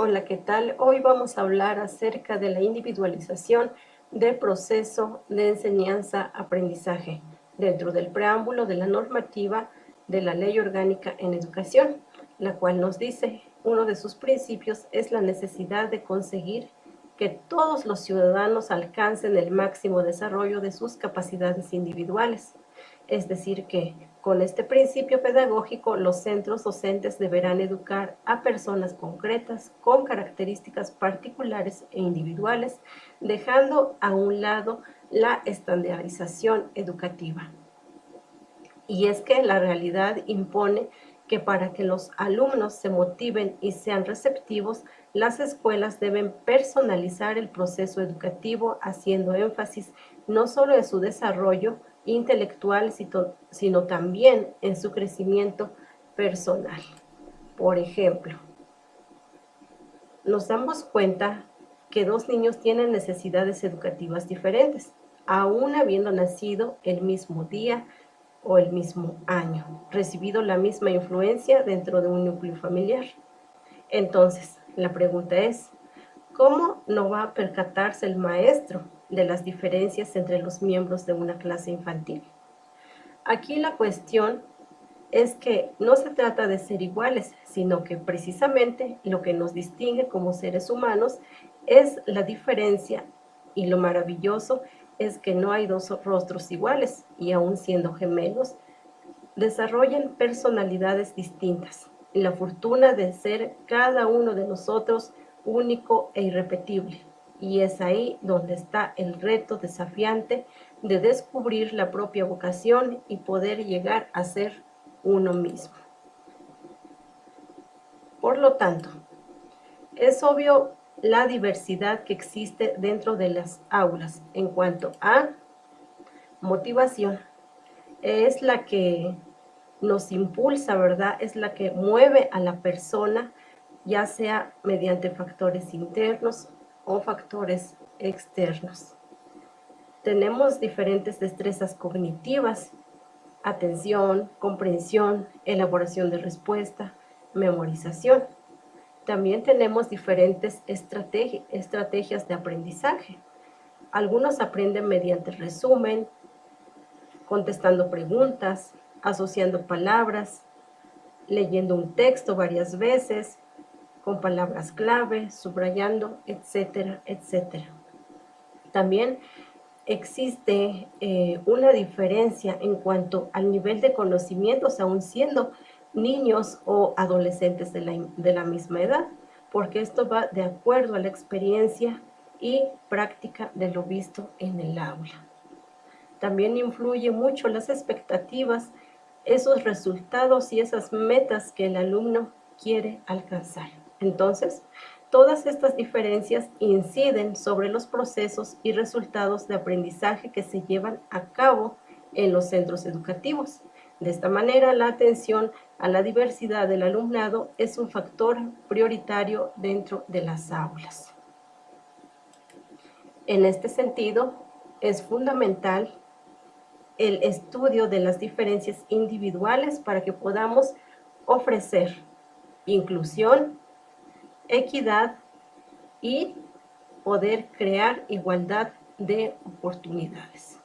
Hola, ¿qué tal? Hoy vamos a hablar acerca de la individualización del proceso de enseñanza-aprendizaje dentro del preámbulo de la normativa de la Ley Orgánica en Educación, la cual nos dice, uno de sus principios es la necesidad de conseguir que todos los ciudadanos alcancen el máximo desarrollo de sus capacidades individuales. Es decir, que con este principio pedagógico, los centros docentes deberán educar a personas concretas con características particulares e individuales, dejando a un lado la estandarización educativa. Y es que la realidad impone que para que los alumnos se motiven y sean receptivos, las escuelas deben personalizar el proceso educativo, haciendo énfasis no solo en su desarrollo intelectual, sino también en su crecimiento personal. Por ejemplo, nos damos cuenta que dos niños tienen necesidades educativas diferentes, aún habiendo nacido el mismo día o el mismo año, recibido la misma influencia dentro de un núcleo familiar. Entonces, la pregunta es, ¿cómo no va a percatarse el maestro de las diferencias entre los miembros de una clase infantil? Aquí la cuestión es que no se trata de ser iguales, sino que precisamente lo que nos distingue como seres humanos es la diferencia, y lo maravilloso es que no hay dos rostros iguales, y aún siendo gemelos, desarrollan personalidades distintas, y la fortuna de ser cada uno de nosotros único e irrepetible. Y es ahí donde está el reto desafiante de descubrir la propia vocación y poder llegar a ser uno mismo. Por lo tanto, es obvio la diversidad que existe dentro de las aulas en cuanto a motivación. Es la que nos impulsa, ¿verdad? Es la que mueve a la persona, ya sea mediante factores internos o factores externos. Tenemos diferentes destrezas cognitivas: atención, comprensión, elaboración de respuesta, memorización. También tenemos diferentes estrategias de aprendizaje. Algunos aprenden mediante resumen, contestando preguntas, asociando palabras, leyendo un texto varias veces, con palabras clave, subrayando, etcétera, etcétera. También existe una diferencia en cuanto al nivel de conocimientos, aún siendo niños o adolescentes de la misma edad, porque esto va de acuerdo a la experiencia y práctica de lo visto en el aula. También influye mucho las expectativas, esos resultados y esas metas que el alumno quiere alcanzar. Entonces, todas estas diferencias inciden sobre los procesos y resultados de aprendizaje que se llevan a cabo en los centros educativos. De esta manera, la atención a la diversidad del alumnado es un factor prioritario dentro de las aulas. En este sentido, es fundamental el estudio de las diferencias individuales para que podamos ofrecer inclusión, equidad y poder crear igualdad de oportunidades.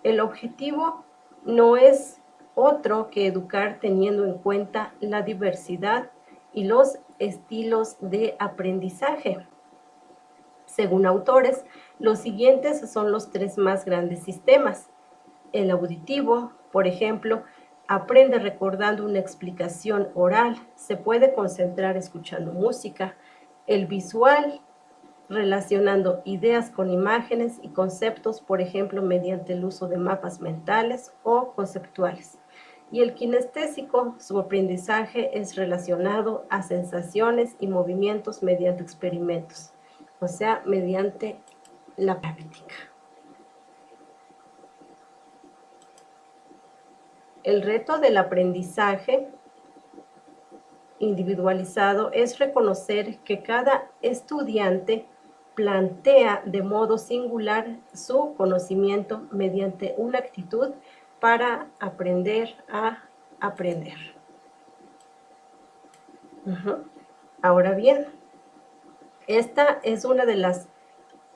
El objetivo no es otro que educar teniendo en cuenta la diversidad y los estilos de aprendizaje. Según autores, los siguientes son los tres más grandes sistemas. El auditivo, por ejemplo, aprende recordando una explicación oral, se puede concentrar escuchando música. El visual, relacionando ideas con imágenes y conceptos, por ejemplo, mediante el uso de mapas mentales o conceptuales. Y el kinestésico, su aprendizaje es relacionado a sensaciones y movimientos mediante experimentos, o sea, mediante la práctica. El reto del aprendizaje individualizado es reconocer que cada estudiante plantea de modo singular su conocimiento mediante una actitud para aprender a aprender. Ahora bien, esta es una de las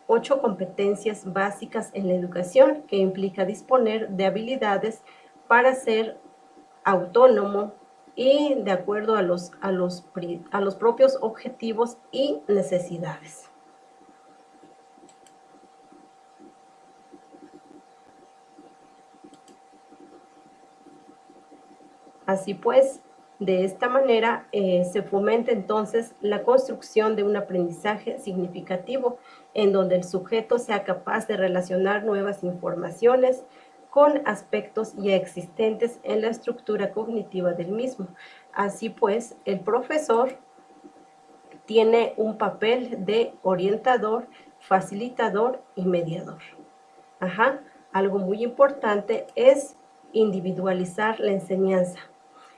8 competencias básicas en la educación que implica disponer de habilidades para ser autónomo y de acuerdo a los propios objetivos y necesidades. Así pues, de esta manera se fomenta entonces la construcción de un aprendizaje significativo en donde el sujeto sea capaz de relacionar nuevas informaciones con aspectos ya existentes en la estructura cognitiva del mismo. Así pues, el profesor tiene un papel de orientador, facilitador y mediador. Algo muy importante es individualizar la enseñanza.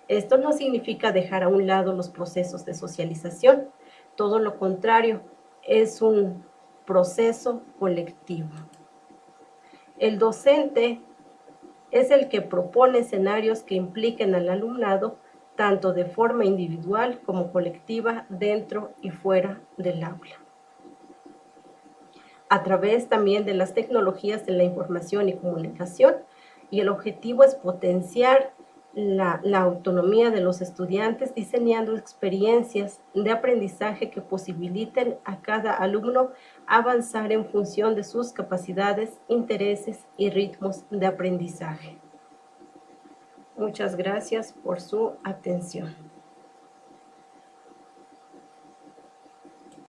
Esto no significa dejar a un lado los procesos de socialización, todo lo contrario, es un proceso colectivo. El docente es el que propone escenarios que impliquen al alumnado tanto de forma individual como colectiva dentro y fuera del aula. A través también de las tecnologías de la información y comunicación, y el objetivo es potenciar la autonomía de los estudiantes diseñando experiencias de aprendizaje que posibiliten a cada alumno avanzar en función de sus capacidades, intereses y ritmos de aprendizaje. Muchas gracias por su atención.